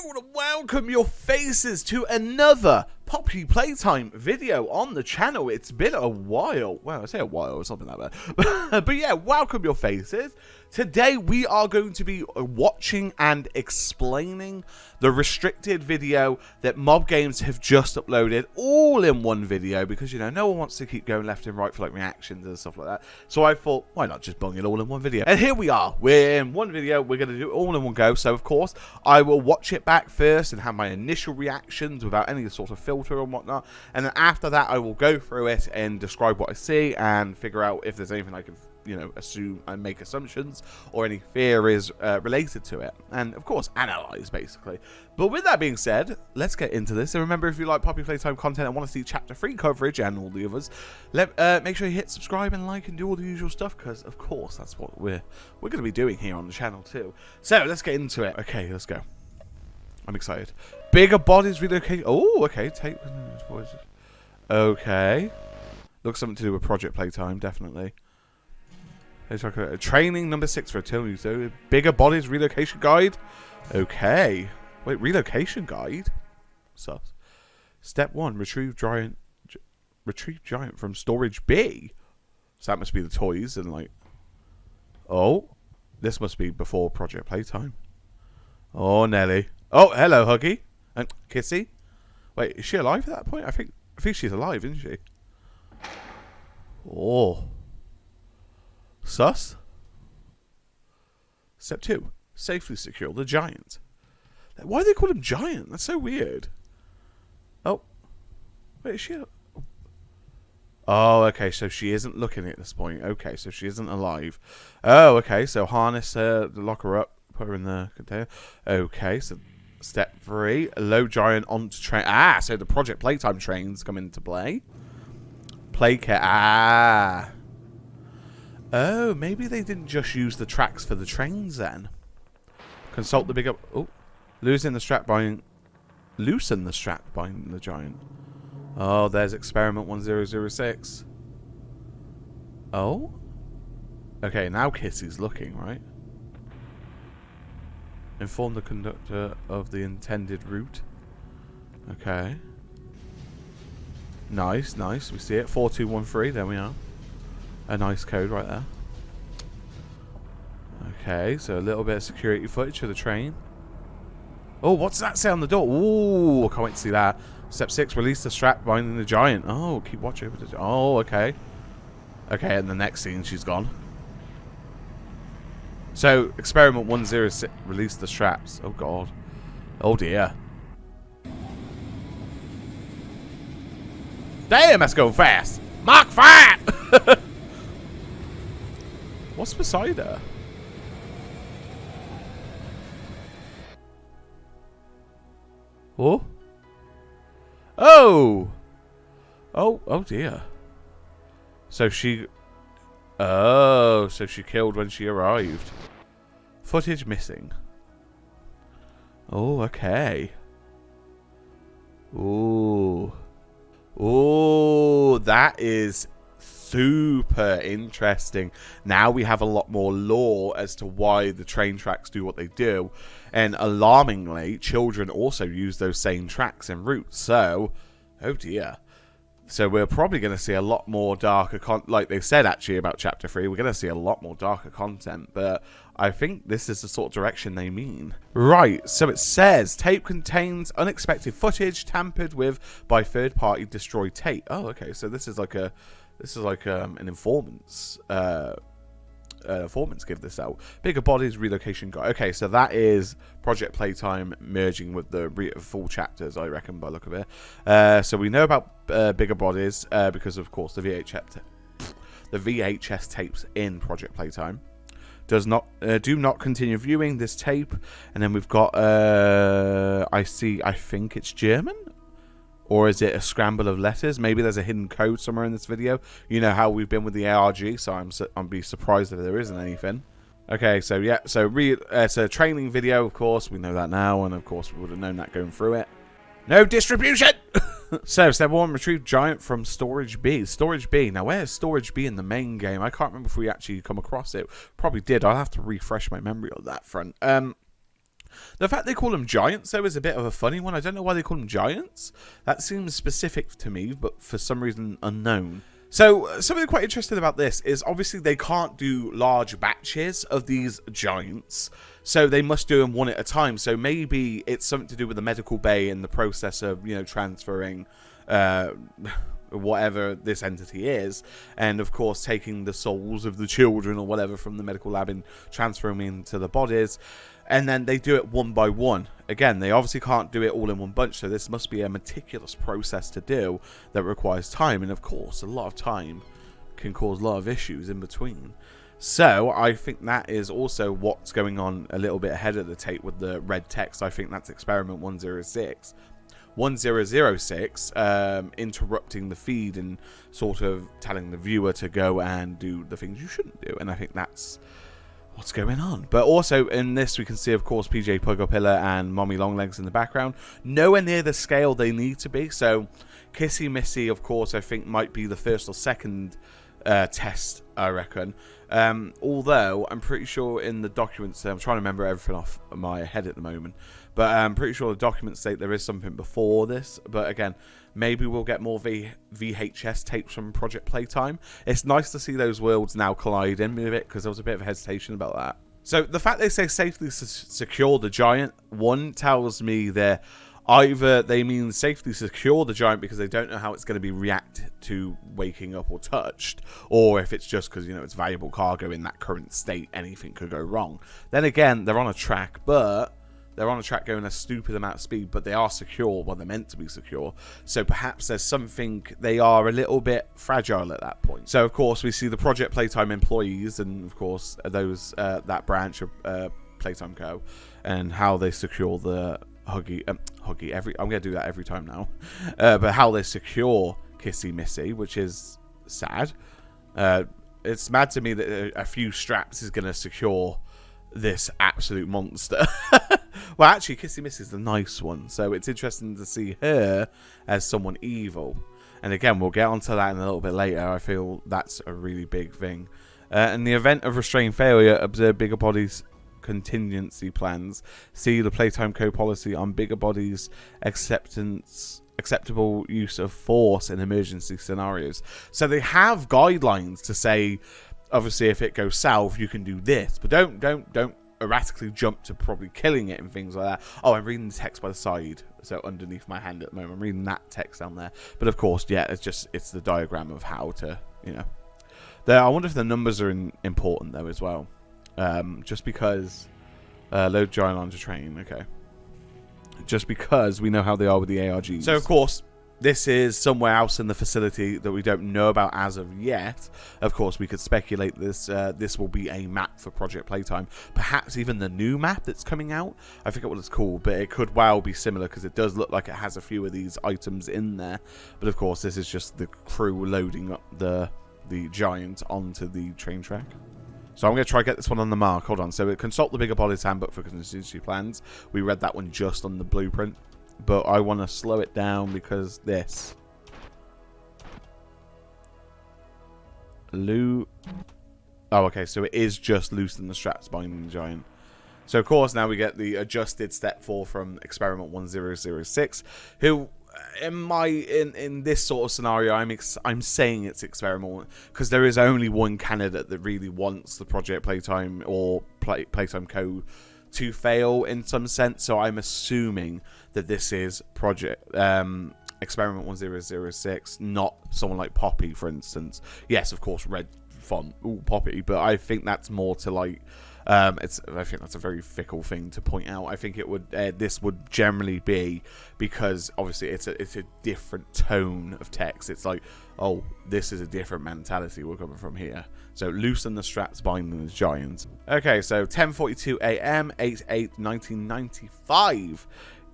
everyone, and welcome your faces to another Poppy Playtime video on the channel. It's been a while. Well, I say a while or something like that. But yeah, welcome your faces. Today we are going to be watching and explaining the restricted video that Mob Games have just uploaded all in one video because, you know, no one wants to keep going left and right for like reactions and stuff like that. So I thought, why not just bung it all in one video? And here we are. We're in one video. We're going to do it all in one go. So, of course, I will watch it back first and have my initial reactions without any sort of filter and whatnot. And then after that, I will go through it and describe what I see and figure out if there's anything I can, you know, assume and make assumptions or any theories related to it, and of course analyze basically. But with that being said, let's get into this. And remember, if you like Poppy Playtime content and want to see chapter 3 coverage and all the others, make sure you hit subscribe and like and do all the usual stuff, because of course that's what we're going to be doing here on the channel too. So let's get into it. Okay, let's go. I'm excited. Bigger bodies relocate. Oh, okay. Tape. Okay, looks something to do with Project Playtime, definitely. It's like a training number 6 for artillery. So bigger bodies relocation guide. Okay. Wait, relocation guide? Sus. Step 1, retrieve giant from storage B. So that must be the toys and like. Oh, this must be before Project Playtime. Oh, Nelly. Oh, hello, Huggy and Kissy. Wait, is she alive at that point? I think she's alive, isn't she? Oh. Sus. Step 2. Safely secure the giant. Why do they call him giant? That's so weird. Oh. Wait, is she... Oh, okay, so she isn't looking at this point. Okay, so she isn't alive. Oh, okay, so harness her, lock her up, put her in the container. Okay, so step 3. Load giant onto train. Ah, so the Project Playtime trains come into play. Play care. Ah. Oh, maybe they didn't just use the tracks for the trains then. Consult the bigger... Oh. Loosen the strap binding the giant. Oh, there's experiment 1006. Oh? Okay, now Kissy's looking, right? Inform the conductor of the intended route. Okay. Nice, nice. We see it. 4213. There we are. A nice code right there. Okay, so a little bit of security footage for the train. Oh, what's that say on the door? Ooh, I can't wait to see that. Step 6, release the strap binding the giant. Oh, keep watch over the... Oh, okay. Okay, and the next scene, she's gone. So, experiment 106, release the straps. Oh, God. Oh, dear. Damn, that's going fast. Mach 5! What's beside her? Oh. Oh. Oh dear. So she... Oh, so she killed when she arrived. Footage missing. Oh, okay. Ooh. Ooh, that is... super interesting. Now we have a lot more lore as to why the train tracks do what they do, and alarmingly children also use those same tracks en route. So, oh dear. So we're probably going to see a lot more darker like they said actually about chapter 3, we're going to see a lot more darker content, but I think this is the sort of direction they mean. Right, so it says tape contains unexpected footage tampered with by third-party destroyed tape. Oh, okay, so this is like a an informant's give this out. Bigger bodies relocation guide. Okay, so that is Project Playtime merging with the full chapters, I reckon, by the look of it. So we know about bigger bodies because of course the VHS tapes in Project Playtime. Do not continue viewing this tape. And then we've got I think it's German. Or is it a scramble of letters? Maybe there's a hidden code somewhere in this video. You know how we've been with the ARG, so I'm be surprised if there isn't anything. Okay, so yeah, so it's a training video, of course. We know that now, and of course we would have known that going through it. No distribution! So, step 1, retrieve giant from storage B. Storage B. Now, where's storage B in the main game? I can't remember if we actually come across it. Probably did. I'll have to refresh my memory on that front. The fact they call them giants, though, is a bit of a funny one. I don't know why they call them giants. That seems specific to me, but for some reason unknown. So, something quite interesting about this is obviously they can't do large batches of these giants, so they must do them one at a time. So maybe it's something to do with the medical bay and the process of, you know, transferring whatever this entity is, and of course taking the souls of the children or whatever from the medical lab and transferring them into the bodies. And then they do it one by one. Again, they obviously can't do it all in one bunch, so this must be a meticulous process to do that requires time. And of course, a lot of time can cause a lot of issues in between. So I think that is also what's going on a little bit ahead of the tape with the red text. I think that's experiment 106. 1006 interrupting the feed and sort of telling the viewer to go and do the things you shouldn't do. And I think that's what's going on. But also in this we can see, of course, PJ Pugopilla and Mommy Longlegs in the background, nowhere near the scale they need to be. So Kissy Missy, of course, I think might be the first or second test, I reckon. Although I'm pretty sure in the documents, I'm trying to remember everything off my head at the moment, but I'm pretty sure the documents state there is something before this. But again, maybe we'll get more VHS tapes from Project Playtime. It's nice to see those worlds now colliding a bit, because there was a bit of hesitation about that. So the fact they say safely secure the giant, one tells me that either they mean safely secure the giant because they don't know how it's going to be react to waking up or touched, or if it's just because, you know, it's valuable cargo in that current state, anything could go wrong. Then again, they're on a track, but they're on a track going a stupid amount of speed, but they are secure. Well, they're meant to be secure. So perhaps there's something, they are a little bit fragile at that point. So of course we see the Project Playtime employees, and of course those that branch of Playtime Co, and how they secure the Huggy. I'm gonna do that every time now. But how they secure Kissy Missy, which is sad. It's mad to me that a few straps is gonna secure this absolute monster. Well, actually, Kissy Missy is the nice one, so it's interesting to see her as someone evil. And again, we'll get onto that in a little bit later. I feel that's a really big thing. In the event of restrained failure, observe bigger bodies' contingency plans. See the Playtime Co policy on bigger bodies' acceptable use of force in emergency scenarios. So they have guidelines to say, obviously, if it goes south, you can do this, but don't erratically jump to probably killing it and things like that. Oh, I'm reading the text by the side, so underneath my hand at the moment, I'm reading that text down there. But of course, yeah, it's the diagram of how to, you know. I wonder if the numbers are important though as well. Just because load giant onto train, okay. Just because we know how they are with the ARGs. So of course, this is somewhere else in the facility that we don't know about as of yet. Of course, we could speculate this will be a map for Project Playtime. Perhaps even the new map that's coming out. I forget what it's called, but it could well be similar because it does look like it has a few of these items in there. But of course, this is just the crew loading up the giant onto the train track. So I'm going to try to get this one on the mark. Hold on. So consult the bigger bodies handbook for contingency plans. We read that one just on the blueprint. But I want to slow it down because this. Oh, okay. So it is just loosen the straps binding the giant. So, of course, now we get the adjusted step 4 from experiment 1006, who... In this sort of scenario, I'm saying it's experiment because there is only one candidate that really wants the Project Playtime or Playtime Co to fail in some sense. So I'm assuming that this is experiment 1006, not someone like Poppy, for instance. Yes, of course, red font, ooh, Poppy, but I think that's more to like. I think that's a very fickle thing to point out. I think it would this would generally be because obviously it's a different tone of text. It's like, oh, this is a different mentality we're coming from here. So loosen the straps binding the giants. Okay, so 10:42 a.m. 8/8/1995.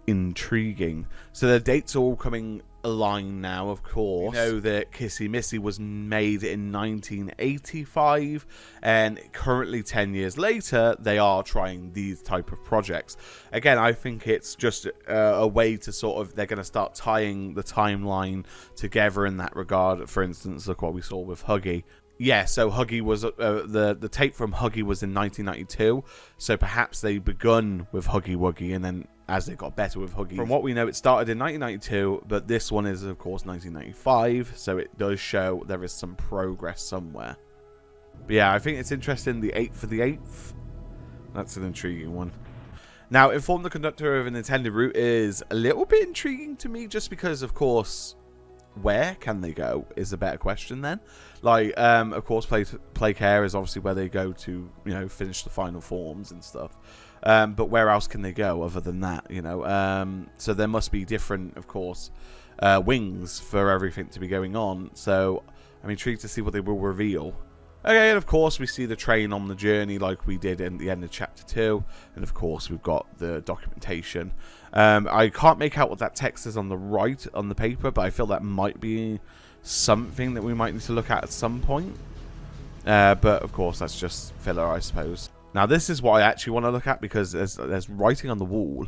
Intriguing. So the dates are all coming aligned now, of course. We know that Kissy Missy was made in 1985, and currently 10 years later they are trying these type of projects. Again, I think it's just a way to sort of, they're going to start tying the timeline together in that regard. For instance, look what we saw with Huggy. Yeah, so Huggy was the tape from Huggy was in 1992, so perhaps they begun with Huggy Wuggy, and then as they got better with Huggy. From what we know, it started in 1992, but this one is of course 1995, so it does show there is some progress somewhere. But yeah, I think it's interesting. The 8th for the 8th. That's an intriguing one. Now, inform the conductor of an intended route is a little bit intriguing to me, just because, of course, where can they go is a better question then. Like, of course, play care is obviously where they go to, you know, finish the final forms and stuff. But where else can they go other than that, you know? So there must be different, of course, wings for everything to be going on. So I'm intrigued to see what they will reveal. Okay, and of course we see the train on the journey like we did in the end of chapter 2. And of course we've got the documentation. I can't make out what that text is on the right on the paper, but I feel that might be something that we might need to look at some point. But of course that's just filler, I suppose. Now this is what I actually want to look at, because there's writing on the wall.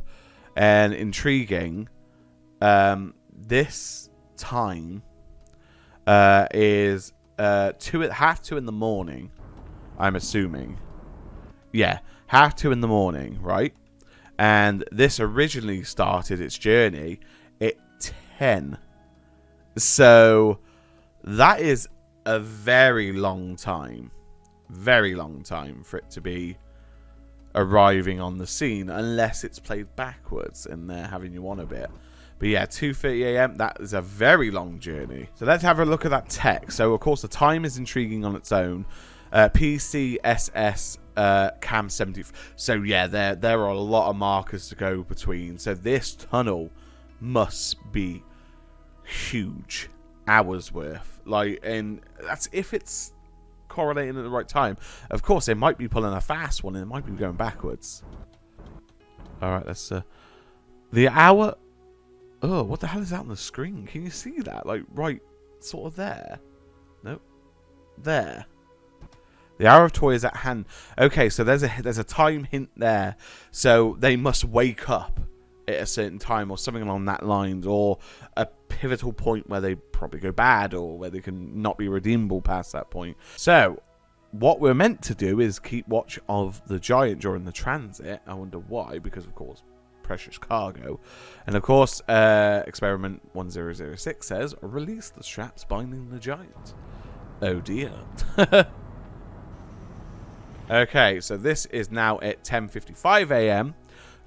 And intriguing, this time is... 2:30 in the morning, I'm assuming. Yeah, 2:30 in the morning, right? And this originally started its journey at 10. So that is a very long time for it to be arriving on the scene, unless it's played backwards and they're having you on a bit. But yeah, 2:30 AM, that is a very long journey. So let's have a look at that text. So, of course, the time is intriguing on its own. PCSS Cam 70. So, yeah, there are a lot of markers to go between. So this tunnel must be huge. Hours worth. Like, and that's if it's correlating at the right time. Of course, they might be pulling a fast one and it might be going backwards. Alright, let's... the hour... Oh, what the hell is that on the screen? Can you see that? Like, right, sort of there. Nope. There. The hour of toy is at hand. Okay, so there's a time hint there. So they must wake up at a certain time or something along that lines, or a pivotal point where they probably go bad, or where they can not be redeemable past that point. So what we're meant to do is keep watch of the giant during the transit. I wonder why, because of course precious cargo. And of course, experiment 1006 says, release the straps binding the giant. Oh dear. Okay, so this is now at 10:55 AM,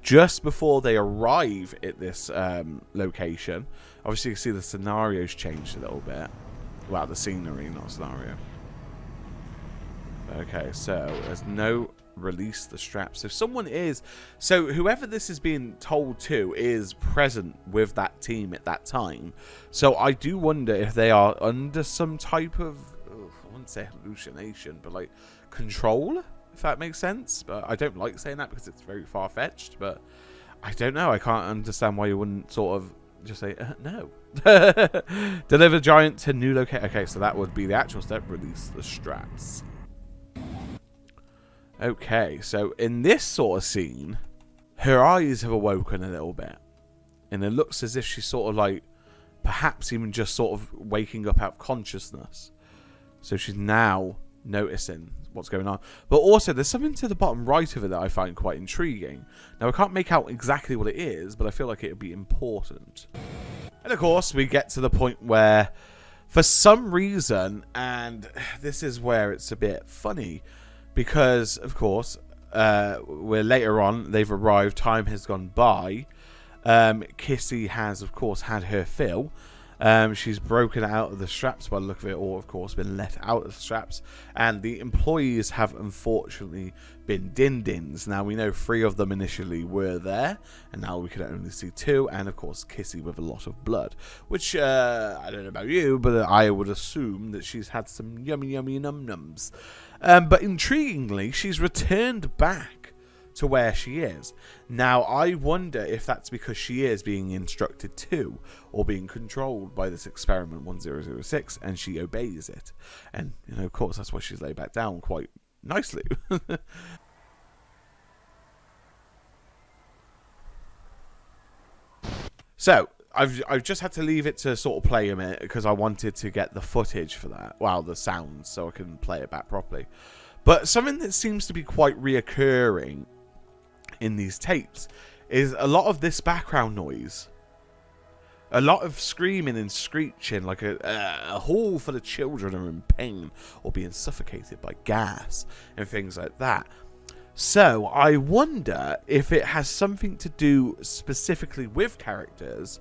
just before they arrive at this location. Obviously you can see the scenario's changed a little bit. Well, the scenery, not scenario. Okay, so there's no release the straps. If someone is... So whoever this is being told to is present with that team at that time. So I do wonder if they are under some type of... I wouldn't say hallucination, but like control, if that makes sense. But I don't like saying that because it's very far-fetched. But I don't know. I can't understand why you wouldn't sort of just say, no. Deliver giant to new location. Okay, so that would be the actual step. Release the straps. Okay, so in this sort of scene, her eyes have awoken a little bit. And it looks as if she's sort of like, perhaps even just sort of waking up out of consciousness. So she's now noticing what's going on. But also, there's something to the bottom right of it that I find quite intriguing. Now, I can't make out exactly what it is, but I feel like it would be important. And of course, we get to the point where, for some reason, and this is where it's a bit funny, because, of course, we're later on, they've arrived, time has gone by. Kissy has, of course, had her fill. She's broken out of the straps by the look of it, or, of course, been let out of the straps. And the employees have, unfortunately, been din-dins. Now, we know 3 of them initially were there, and now we can only see 2. And, of course, Kissy with a lot of blood. Which, I don't know about you, but I would assume that she's had some yummy, yummy num-nums. But intriguingly, she's returned back to where she is. Now, I wonder if that's because she is being instructed to, or being controlled by this experiment 1006, and she obeys it. And, you know, of course, that's why she's laid back down quite nicely. So, I've just had to leave it to sort of play a minute because I wanted to get the footage for that, well, the sounds, so I can play it back properly. But something that seems to be quite reoccurring in these tapes is a lot of this background noise. A lot of screaming and screeching, like a hall full of children are in pain or being suffocated by gas and things like that. So I wonder if it has something to do specifically with characters,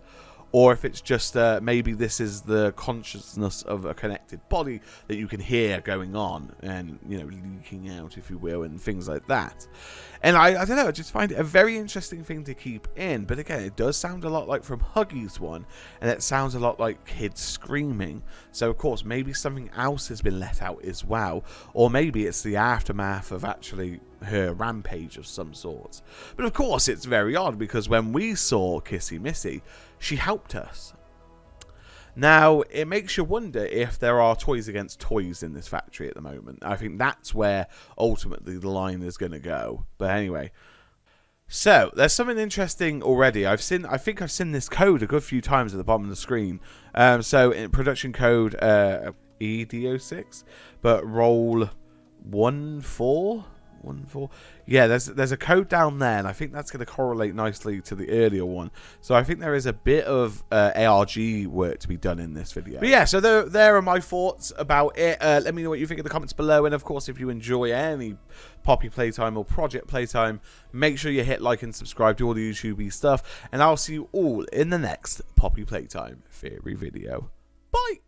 or if it's just maybe this is the consciousness of a connected body that you can hear going on and, you know, leaking out, if you will, and things like that. And I don't know, I just find it a very interesting thing to keep in. But again, it does sound a lot like from Huggy's one, and it sounds a lot like kids screaming. So, of course, maybe something else has been let out as well. Or maybe it's the aftermath of actually her rampage of some sort. But, of course, it's very odd because when we saw Kissy Missy, she helped us. Now, it makes you wonder if there are toys against toys in this factory at the moment. I think that's where ultimately the line is going to go. But anyway, so there's something interesting already. I think I've seen this code a good few times at the bottom of the screen. So in production code EDO6, but roll 14. Yeah, there's a code down there, and I think that's going to correlate nicely to the earlier one. So I think there is a bit of ARG work to be done in this video. But yeah, so there are my thoughts about it. Let me know what you think in the comments below, and of course, if you enjoy any Poppy Playtime or Project Playtime, make sure you hit like and subscribe to all the YouTube stuff, and I'll see you all in the next Poppy Playtime theory video. Bye!